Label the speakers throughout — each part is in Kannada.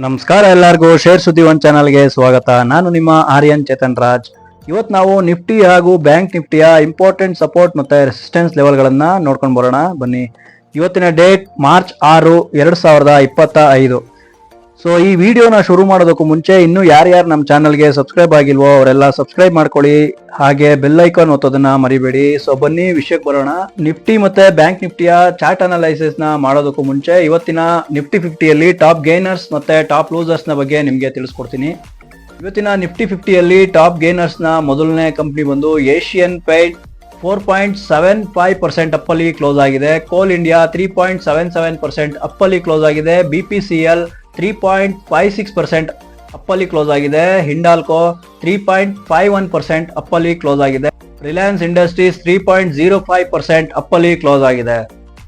Speaker 1: ನಮಸ್ಕಾರ ಎಲ್ಲರಿಗೂ ಶೇರ್ ಸುದ್ದಿ ಒನ್ ಚಾನಲ್ಗೆ ಸ್ವಾಗತ. ನಾನು ನಿಮ್ಮ ಆರ್ಯನ್ ಚೇತನ್ ರಾಜ್. ಇವತ್ತು ನಾವು ನಿಫ್ಟಿ ಹಾಗೂ ಬ್ಯಾಂಕ್ ನಿಫ್ಟಿಯ ಇಂಪಾರ್ಟೆಂಟ್ ಸಪೋರ್ಟ್ ಮತ್ತೆ ರೆಸಿಸ್ಟೆನ್ಸ್ ಲೆವೆಲ್ಗಳನ್ನ ನೋಡ್ಕೊಂಡು ಬರೋಣ ಬನ್ನಿ. ಇವತ್ತಿನ ಡೇಟ್ ಮಾರ್ಚ್ 6, 2025. ಸೊ ಈ ವಿಡಿಯೋನ ಶುರು ಮಾಡೋದಕ್ಕೂ ಮುಂಚೆ ಇನ್ನೂ ಯಾರ್ಯಾರು ನಮ್ಮ ಚಾನಲ್ಗೆ ಸಬ್ಸ್ಕ್ರೈಬ್ ಆಗಿಲ್ವೋ ಅವರೆಲ್ಲ ಸಬ್ಸ್ಕ್ರೈಬ್ ಮಾಡ್ಕೊಳ್ಳಿ, ಹಾಗೆ ಬೆಲ್ ಐಕಾನ್ ಒತ್ತೋದನ್ನ ಮರಿಬೇಡಿ. ಸೊ ಬನ್ನಿ ವಿಷಯಕ್ಕೆ ಬರೋಣ. ನಿಫ್ಟಿ ಮತ್ತೆ ಬ್ಯಾಂಕ್ ನಿಫ್ಟಿಯ ಚಾರ್ಟ್ ಅನಾಲೈಸಿಸ್ ನ ಮಾಡೋದಕ್ಕೂ ಮುಂಚೆ ಇವತ್ತಿನ ನಿಫ್ಟಿ 50ಯಲ್ಲಿ ಟಾಪ್ ಗೇನರ್ಸ್ ಮತ್ತೆ ಟಾಪ್ ಲೂಸರ್ಸ್ ನ ಬಗ್ಗೆ ನಿಮ್ಗೆ ತಿಳಿಸ್ಕೊಡ್ತೀನಿ. ಇವತ್ತಿನ ನಿಫ್ಟಿ 50ಯಲ್ಲಿ ಟಾಪ್ ಗೇನರ್ಸ್ ನ ಮೊದಲನೇ ಕಂಪ್ನಿ ಬಂದು ಏಷಿಯನ್ ಪೇಂಟ್ 4.75% ಅಪ್ಪಲ್ಲಿ ಕ್ಲೋಸ್ ಆಗಿದೆ. ಕೋಲ್ ಇಂಡಿಯಾ 3.77% ಅಪ್ಪಲ್ಲಿ ಕ್ಲೋಸ್ ಆಗಿದೆ. BPCL 3.56% ಅಪ್ಪಲ್ಲಿ ಕ್ಲೋಸ್ ಆಗಿದೆ. ಹಿಂಡಾಲ್ಕೋ 3.51% ಅಪ್ಪಲ್ಲಿ ಕ್ಲೋಸ್ ಆಗಿದೆ. ರಿಲಯನ್ಸ್ ಇಂಡಸ್ಟ್ರೀಸ್ 3.05% ಅಪ್ಪಲ್ಲಿ ಕ್ಲೋಸ್ ಆಗಿದೆ.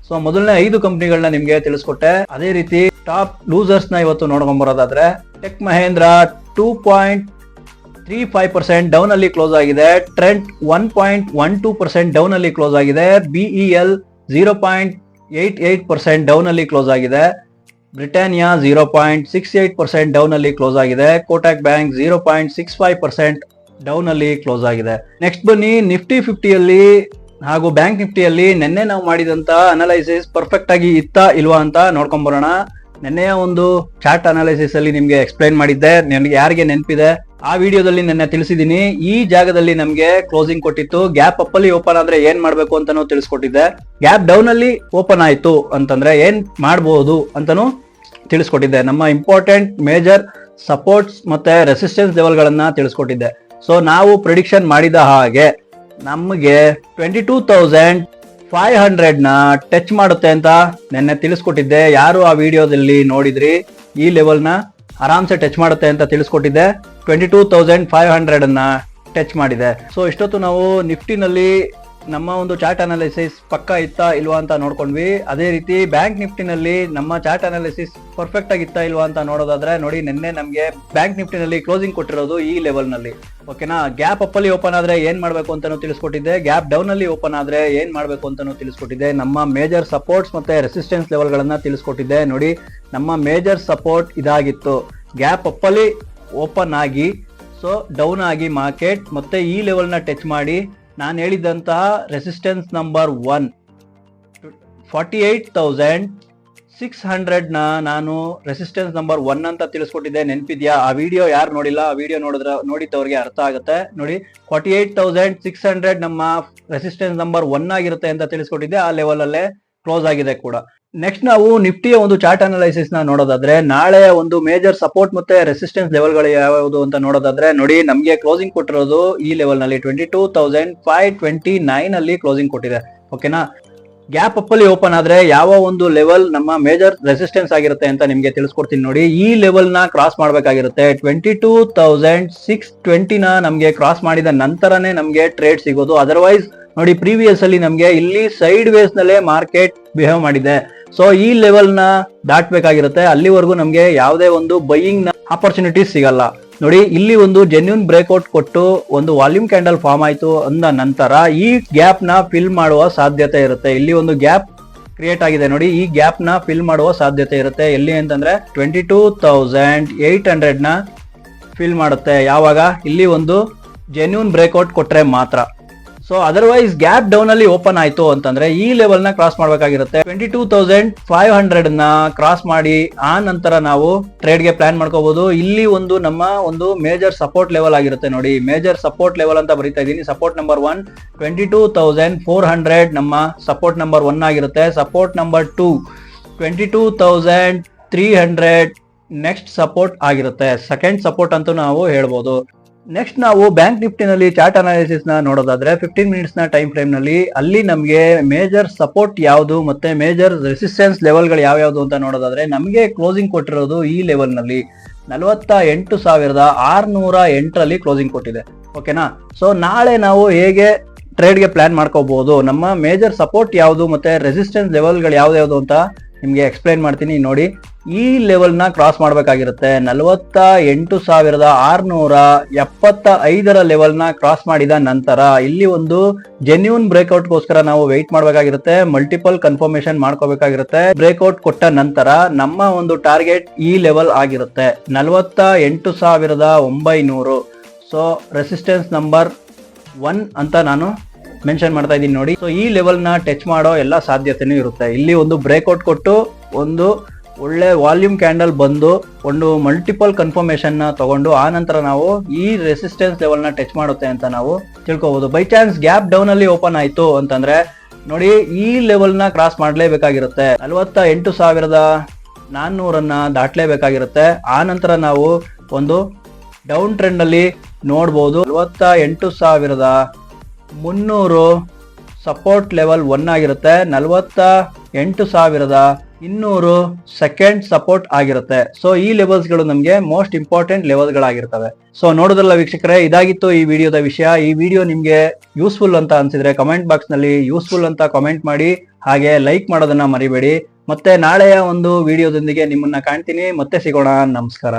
Speaker 1: ಸೊ ಮೊದಲನೇ 5 ಕಂಪ್ನಿಗಳನ್ನ ನಿಮ್ಗೆ ತಿಳಿಸ್ಕೊಟ್ಟೆ. ಅದೇ ರೀತಿ ಟಾಪ್ ಲೂಸರ್ಸ್ ನ ಇವತ್ತು ನೋಡ್ಕೊಂಡ್ ಬರೋದಾದ್ರೆ ಟೆಕ್ ಮಹೇಂದ್ರ 2.35% ಡೌನ್ ಅಲ್ಲಿ ಕ್ಲೋಸ್ ಆಗಿದೆ. ಟ್ರೆಂಟ್ 1.12% ಡೌನ್ ಅಲ್ಲಿ ಕ್ಲೋಸ್ ಆಗಿದೆ. BEL 0.88% ಡೌನ್ ಅಲ್ಲಿ ಕ್ಲೋಸ್ ಆಗಿದೆ. ಬ್ರಿಟಾನಿಯಾ 0.68% ಡೌನ್ ಅಲ್ಲಿ ಕ್ಲೋಸ್ ಆಗಿದೆ. ಕೋಟಕ್ ಬ್ಯಾಂಕ್ 0.65% ಡೌನ್ ಅಲ್ಲಿ ಕ್ಲೋಸ್ ಆಗಿದೆ. ನೆಕ್ಸ್ಟ್ ಬನ್ನಿ ನಿಫ್ಟಿ 50ಯಲ್ಲಿ ಹಾಗೂ ಬ್ಯಾಂಕ್ ನಿಫ್ಟಿಯಲ್ಲಿ ನಿನ್ನೆ ನಾವು ಮಾಡಿದಂತ ಅನಾಲೈಸಿಸ್ ಪರ್ಫೆಕ್ಟ್ ಆಗಿ ಇತ್ತಾ ಇಲ್ವಾ ಅಂತ ನೋಡ್ಕೊಂಡ್ ಬರೋಣ. ನಿನ್ನೆಯ ಒಂದು ಚಾರ್ಟ್ ಅನಾಲಿಸಿಸ್ ಅಲ್ಲಿ ನಿಮ್ಗೆ ಎಕ್ಸ್ಪ್ಲೈನ್ ಮಾಡಿದ್ದೆ. ನನಗೆ ಯಾರಿಗೆ ನೆನಪಿದೆ ಆ ವಿಡಿಯೋದಲ್ಲಿ ನಿನ್ನೆ ತಿಳಿಸಿದೀನಿ. ಈ ಜಾಗದಲ್ಲಿ ನಮ್ಗೆ ಕ್ಲೋಸಿಂಗ್ ಕೊಟ್ಟಿತ್ತು. ಗ್ಯಾಪ್ ಅಪ್ ಅಲ್ಲಿ ಓಪನ್ ಆದ್ರೆ ಏನ್ ಮಾಡ್ಬೇಕು ಅಂತಾನು ತಿಳಿಸ್ಕೊಟ್ಟಿದ್ದೆ. ಗ್ಯಾಪ್ ಡೌನ್ ಅಲ್ಲಿ ಓಪನ್ ಆಯ್ತು ಅಂತಂದ್ರೆ ಏನ್ ಮಾಡಬಹುದು ಅಂತಾನು ತಿಳಿಸ್ಕೊಟ್ಟಿದ್ದೆ. ನಮ್ಮ ಇಂಪಾರ್ಟೆಂಟ್ ಮೇಜರ್ ಸಪೋರ್ಟ್ಸ್ ಮತ್ತೆ ರೆಸಿಸ್ಟೆನ್ಸ್ ಲೆವೆಲ್ ಗಳನ್ನ ತಿಳಿಸ್ಕೊಟ್ಟಿದ್ದೆ. ಸೊ ನಾವು ಪ್ರಿಡಿಕ್ಷನ್ ಮಾಡಿದ ಹಾಗೆ ನಮಗೆ 22,500 ನ ಟಚ್ ಮಾಡುತ್ತೆ ಅಂತ ನೆನ್ನೆ ತಿಳಿಸ್ಕೊಟ್ಟಿದ್ದೆ. ಯಾರು ಆ ವಿಡಿಯೋದಲ್ಲಿ ನೋಡಿದ್ರಿ ಈ ಲೆವೆಲ್ ನ ಆರಾಮ್ಸೆ ಟಚ್ ಮಾಡುತ್ತೆ ಅಂತ ತಿಳಿಸ್ಕೊಟ್ಟಿದ್ದೆ. 22,500 ಅನ್ನ ಟಚ್ ಮಾಡಿದೆ. ಸೊ ಇಷ್ಟೊತ್ತು ನಾವು ನಿಫ್ಟಿನಲ್ಲಿ ನಮ್ಮ ಒಂದು ಚಾರ್ಟ್ ಅನಾಲಿಸಿಸ್ ಪಕ್ಕ ಇತ್ತಾ ಇಲ್ವಾ ಅಂತ ನೋಡ್ಕೊಂಡ್ವಿ. ಅದೇ ರೀತಿ ಬ್ಯಾಂಕ್ ನಿಫ್ಟಿನಲ್ಲಿ ನಮ್ಮ ಚಾರ್ಟ್ ಅನಾಲಿಸಿಸ್ ಪರ್ಫೆಕ್ಟ್ ಆಗಿತ್ತಾ ಇಲ್ವಾ ಅಂತ ನೋಡೋದಾದ್ರೆ ನೋಡಿ, ನಿನ್ನೆ ನಮ್ಗೆ ಬ್ಯಾಂಕ್ ನಿಫ್ಟಿನಲ್ಲಿ ಕ್ಲೋಸಿಂಗ್ ಕೊಟ್ಟಿರೋದು ಈ ಲೆವೆಲ್ ನಲ್ಲಿ. ಓಕೆನಾ. ಗ್ಯಾಪ್ ಅಪ್ ಅಲ್ಲಿ ಓಪನ್ ಆದ್ರೆ ಏನ್ ಮಾಡ್ಬೇಕು ಅಂತಾನು ತಿಳಿಸ್ಕೊಟ್ಟಿದ್ದೆ. ಗ್ಯಾಪ್ ಡೌನ್ ಅಲ್ಲಿ ಓಪನ್ ಆದ್ರೆ ಏನ್ ಮಾಡ್ಬೇಕು ಅಂತಾನು ತಿಳಿಸ್ಕೊಟ್ಟಿದ್ದೆ. ನಮ್ಮ ಮೇಜರ್ ಸಪೋರ್ಟ್ಸ್ ಮತ್ತೆ ರೆಸಿಸ್ಟೆನ್ಸ್ ಲೆವೆಲ್ ಗಳನ್ನ ತಿಳಿಸ್ಕೊಟ್ಟಿದ್ದೆ. ನೋಡಿ, ನಮ್ಮ ಮೇಜರ್ ಸಪೋರ್ಟ್ ಇದಾಗಿತ್ತು. ಗ್ಯಾಪ್ ಅಪ್ ಅಲ್ಲಿ ಓಪನ್ ಆಗಿ ಸೊ ಡೌನ್ ಆಗಿ ಮಾರ್ಕೆಟ್ ಮತ್ತೆ ಈ ಲೆವೆಲ್ ನ ಟಚ್ ಮಾಡಿ ನಾನು ಹೇಳಿದಂತಹ ರೆಸಿಸ್ಟೆನ್ಸ್ ನಂಬರ್ 1 48,600 ನ ನಾನು ರೆಸಿಸ್ಟೆನ್ಸ್ ನಂಬರ್ 1 ಅಂತ ತಿಳಿಸ್ಕೊಟ್ಟಿದ್ದೆ. ನೆನಪಿದ್ಯಾ? ಆ ವಿಡಿಯೋ ಯಾರು ನೋಡಿಲ್ಲ, ಆ ವಿಡಿಯೋ ನೋಡಿದವ್ರಿಗೆ ಅರ್ಥ ಆಗುತ್ತೆ. ನೋಡಿ, 48,600 ನಮ್ಮ ರೆಸಿಸ್ಟೆನ್ಸ್ ನಂಬರ್ 1 ಆಗಿರುತ್ತೆ ಅಂತ ತಿಳಿಸ್ಕೊಟ್ಟಿದ್ದೆ. ಆ ಲೆವೆಲ್ ಅಲ್ಲೇ ಕ್ಲೋಸ್ ಆಗಿದೆ ಕೂಡ. ನೆಕ್ಸ್ಟ್ ನಾವು ನಿಫ್ಟಿಯ ಒಂದು ಚಾರ್ಟ್ ಅನಾಲೈಸಿಸ್ ನ ನೋಡೋದಾದ್ರೆ ನಾಳೆ ಒಂದು ಮೇಜರ್ ಸಪೋರ್ಟ್ ಮತ್ತೆ ರೆಸಿಸ್ಟೆನ್ಸ್ ಲೆವೆಲ್ ಗಳು ಯಾವ್ದು ಅಂತ ನೋಡೋದಾದ್ರೆ ನೋಡಿ, ನಮ್ಗೆ ಕ್ಲೋಸಿಂಗ್ ಕೊಟ್ಟಿರೋದು ಈ ಲೆವೆಲ್ ನಲ್ಲಿ 22,529 ಅಲ್ಲಿ ಕ್ಲೋಸಿಂಗ್ ಕೊಟ್ಟಿದೆ. ಓಕೆನಾ. ಗ್ಯಾಪ್ ಅಪ್ ಅಲ್ಲಿ ಓಪನ್ ಆದ್ರೆ ಯಾವ ಒಂದು ಲೆವೆಲ್ ನಮ್ಮ ಮೇಜರ್ ರೆಸಿಸ್ಟೆನ್ಸ್ ಆಗಿರುತ್ತೆ ಅಂತ ನಿಮ್ಗೆ ತಿಳಿಸ್ಕೊಡ್ತೀನಿ. ನೋಡಿ, ಈ ಲೆವೆಲ್ ನ ಕ್ರಾಸ್ ಮಾಡ್ಬೇಕಾಗಿರುತ್ತೆ. 22,620 ನ ನಮ್ಗೆ ಕ್ರಾಸ್ ಮಾಡಿದ ನಂತರನೇ ನಮ್ಗೆ ಟ್ರೇಡ್ ಸಿಗೋದು. ಅದರ್ವೈಸ್ ನೋಡಿ, ಪ್ರೀವಿಯಸ್ ಅಲ್ಲಿ ನಮ್ಗೆ ಇಲ್ಲಿ ಸೈಡ್ ವೇಸ್ ನಲ್ಲೇ ಮಾರ್ಕೆಟ್ ಬಿಹೇವ್ ಮಾಡಿದೆ. ಸೊ ಈ ಲೆವೆಲ್ ನ ದಾಟ್ಬೇಕಾಗಿರುತ್ತೆ. ಅಲ್ಲಿವರೆಗೂ ನಮ್ಗೆ ಯಾವುದೇ ಒಂದು ಬೈಯಿಂಗ್ ನ ಆಪರ್ಚುನಿಟೀಸ್ ಸಿಗಲ್ಲ. ನೋಡಿ, ಇಲ್ಲಿ ಒಂದು ಜೆನ್ಯೂನ್ ಬ್ರೇಕ್ಔಟ್ ಕೊಟ್ಟು ಒಂದು ವಾಲ್ಯೂಮ್ ಕ್ಯಾಂಡಲ್ ಫಾರ್ಮ್ ಆಯ್ತು ಅಂದ ನಂತರ ಈ ಗ್ಯಾಪ್ ನ ಫಿಲ್ ಮಾಡುವ ಸಾಧ್ಯತೆ ಇರುತ್ತೆ. ಇಲ್ಲಿ ಒಂದು ಗ್ಯಾಪ್ ಕ್ರಿಯೇಟ್ ಆಗಿದೆ ನೋಡಿ, ಈ ಗ್ಯಾಪ್ ನ ಫಿಲ್ ಮಾಡುವ ಸಾಧ್ಯತೆ ಇರುತ್ತೆ. ಎಲ್ಲಿ ಅಂತಂದ್ರೆ 22,800 ನ ಫಿಲ್ ಮಾಡುತ್ತೆ. ಯಾವಾಗ? ಇಲ್ಲಿ ಒಂದು ಜೆನ್ಯೂನ್ ಬ್ರೇಕ್ಔಟ್ ಕೊಟ್ರೆ ಮಾತ್ರ. ಸೊ ಅದರ್ವೈಸ್ ಗ್ಯಾಪ್ ಡೌನ್ ಅಲ್ಲಿ ಓಪನ್ ಆಯ್ತು ಅಂತಂದ್ರೆ ಈ ಲೆವೆಲ್ ನ ಕ್ರಾಸ್ ಮಾಡ್ಬೇಕಾಗಿರುತ್ತೆ. 22,500 ನ ಕ್ರಾಸ್ ಮಾಡಿ ಆ ನಂತರ ನಾವು ಟ್ರೇಡ್ ಗೆ ಪ್ಲಾನ್ ಮಾಡ್ಕೋಬಹುದು. ಇಲ್ಲಿ ಒಂದು ನಮ್ಮ ಒಂದು ಮೇಜರ್ ಸಪೋರ್ಟ್ ಲೆವೆಲ್ ಆಗಿರುತ್ತೆ. ನೋಡಿ, ಮೇಜರ್ ಸಪೋರ್ಟ್ ಲೆವೆಲ್ ಅಂತ ಬರೀತಾ ಇದ್ದೀನಿ. ಸಪೋರ್ಟ್ ನಂಬರ್ 1 22,400 ನಮ್ಮ ಸಪೋರ್ಟ್ ನಂಬರ್ 1 ಆಗಿರುತ್ತೆ. ಸಪೋರ್ಟ್ ನಂಬರ್ 2 22,300 ನೆಕ್ಸ್ಟ್ ಸಪೋರ್ಟ್ ಆಗಿರುತ್ತೆ. ಸೆಕೆಂಡ್ ಸಪೋರ್ಟ್ ಅಂತೂ ನಾವು ಹೇಳ್ಬೋದು. ನೆಕ್ಸ್ಟ್ ನಾವು ಬ್ಯಾಂಕ್ ನಿಫ್ಟಿನಲ್ಲಿ ಚಾರ್ಟ್ ಅನಾಲಿಸಿಸ್ ನ ನೋಡೋದಾದ್ರೆ 15 ಮಿನಿಟ್ಸ್ ನ ಟೈಮ್ ಫ್ರೇಮ್ ನಲ್ಲಿ ಅಲ್ಲಿ ನಮ್ಗೆ ಮೇಜರ್ ಸಪೋರ್ಟ್ ಯಾವುದು ಮತ್ತೆ ಮೇಜರ್ ರೆಸಿಸ್ಟೆನ್ಸ್ ಲೆವೆಲ್ ಗಳು ಯಾವ್ಯಾವ್ದು ಅಂತ ನೋಡೋದಾದ್ರೆ ನಮ್ಗೆ ಕ್ಲೋಸಿಂಗ್ ಕೊಟ್ಟಿರೋದು ಈ ಲೆವೆಲ್ ನಲ್ಲಿ 48,608 ರಲ್ಲಿ ಕ್ಲೋಸಿಂಗ್ ಕೊಟ್ಟಿದೆ. ಓಕೆನಾ. ಸೊ ನಾಳೆ ನಾವು ಹೇಗೆ ಟ್ರೇಡ್ ಗೆ ಪ್ಲಾನ್ ಮಾಡ್ಕೋಬಹುದು, ನಮ್ಮ ಮೇಜರ್ ಸಪೋರ್ಟ್ ಯಾವುದು ಮತ್ತೆ ರೆಸಿಸ್ಟೆನ್ಸ್ ಲೆವೆಲ್ ಗಳು ಯಾವ್ದು ಅಂತ ನಿಮ್ಗೆ ಎಕ್ಸ್ಪ್ಲೈನ್ ಮಾಡ್ತೀನಿ. ನೋಡಿ, ಈ ಲೆವೆಲ್ ನ ಕ್ರಾಸ್ ಮಾಡಬೇಕಾಗಿರುತ್ತೆ. 48,675 ಲೆವೆಲ್ ನ ಕ್ರಾಸ್ ಮಾಡಿದ ನಂತರ ಇಲ್ಲಿ ಒಂದು ಜೆನ್ಯೂನ್ ಬ್ರೇಕ್ಔಟ್ ಗೋಸ್ಕರ ನಾವು ವೆಯ್ಟ್ ಮಾಡಬೇಕಾಗಿರುತ್ತೆ. ಮಲ್ಟಿಪಲ್ ಕನ್ಫರ್ಮೇಶನ್ ಮಾಡ್ಕೋಬೇಕಾಗಿರುತ್ತೆ. ಬ್ರೇಕ್ಔಟ್ ಕೊಟ್ಟ ನಂತರ ನಮ್ಮ ಒಂದು ಟಾರ್ಗೆಟ್ ಈ ಲೆವೆಲ್ ಆಗಿರುತ್ತೆ 48,900. ಸೊ ರೆಸಿಸ್ಟೆನ್ಸ್ ನಂಬರ್ 1 ಅಂತ ನಾನು ಮೆನ್ಷನ್ ಮಾಡ್ತಾ ಇದ್ದೀನಿ ನೋಡಿ. ಸೊ ಈ ಲೆವೆಲ್ ನ ಟಚ್ ಮಾಡೋ ಎಲ್ಲ ಸಾಧ್ಯತೆನೂ ಇರುತ್ತೆ. ಇಲ್ಲಿ ಒಂದು ಬ್ರೇಕ್ಔಟ್ ಕೊಟ್ಟು ಒಂದು ಒಳ್ಳೆ ವಾಲ್ಯೂಮ್ ಕ್ಯಾಂಡಲ್ ಬಂದು ಒಂದು ಮಲ್ಟಿಪಲ್ ಕನ್ಫರ್ಮೇಶನ್ ನ ತಗೊಂಡು ಆ ನಂತರ ನಾವು ಈ ರೆಸಿಸ್ಟೆನ್ಸ್ ಲೆವೆಲ್ ನ ಟಚ್ ಮಾಡುತ್ತೆ ಅಂತ ನಾವು ತಿಳ್ಕೊಬಹುದು. ಬೈ ಚಾನ್ಸ್ ಗ್ಯಾಪ್ ಡೌನ್ ಅಲ್ಲಿ ಓಪನ್ ಆಯ್ತು ಅಂತಂದ್ರೆ ನೋಡಿ ಈ ಲೆವೆಲ್ ನ ಕ್ರಾಸ್ ಮಾಡ್ಲೇಬೇಕಾಗಿರುತ್ತೆ. 48,400 ದಾಟ್ಲೇಬೇಕಾಗಿರುತ್ತೆ. ಆ ನಂತರ ನಾವು ಒಂದು ಡೌನ್ ಟ್ರೆಂಡ್ ಅಲ್ಲಿ ನೋಡಬಹುದು. 48,300 ಸಪೋರ್ಟ್ ಲೆವೆಲ್ 1 ಆಗಿರುತ್ತೆ. 48,200 ಸೆಕೆಂಡ್ ಸಪೋರ್ಟ್ ಆಗಿರುತ್ತೆ. ಸೊ ಈ ಲೆವೆಲ್ಸ್ ಗಳು ನಮಗೆ ಮೋಸ್ಟ್ ಇಂಪಾರ್ಟೆಂಟ್ ಲೆವೆಲ್ ಗಳಾಗಿರ್ತವೆ. ಸೊ ನೋಡೋದ್ರಲ್ಲ ವೀಕ್ಷಕರೇ, ಇದಾಗಿತ್ತು ಈ ವಿಡಿಯೋದ ವಿಷಯ. ಈ ವಿಡಿಯೋ ನಿಮ್ಗೆ ಯೂಸ್ಫುಲ್ ಅಂತ ಅನ್ಸಿದ್ರೆ ಕಮೆಂಟ್ ಬಾಕ್ಸ್ ನಲ್ಲಿ ಯೂಸ್ಫುಲ್ ಅಂತ ಕಾಮೆಂಟ್ ಮಾಡಿ, ಹಾಗೆ ಲೈಕ್ ಮಾಡೋದನ್ನ ಮರಿಬೇಡಿ. ಮತ್ತೆ ನಾಳೆಯ ಒಂದು ವಿಡಿಯೋದೊಂದಿಗೆ ನಿಮ್ಮನ್ನ ಕಾಣ್ತೀನಿ. ಮತ್ತೆ ಸಿಗೋಣ. ನಮಸ್ಕಾರ.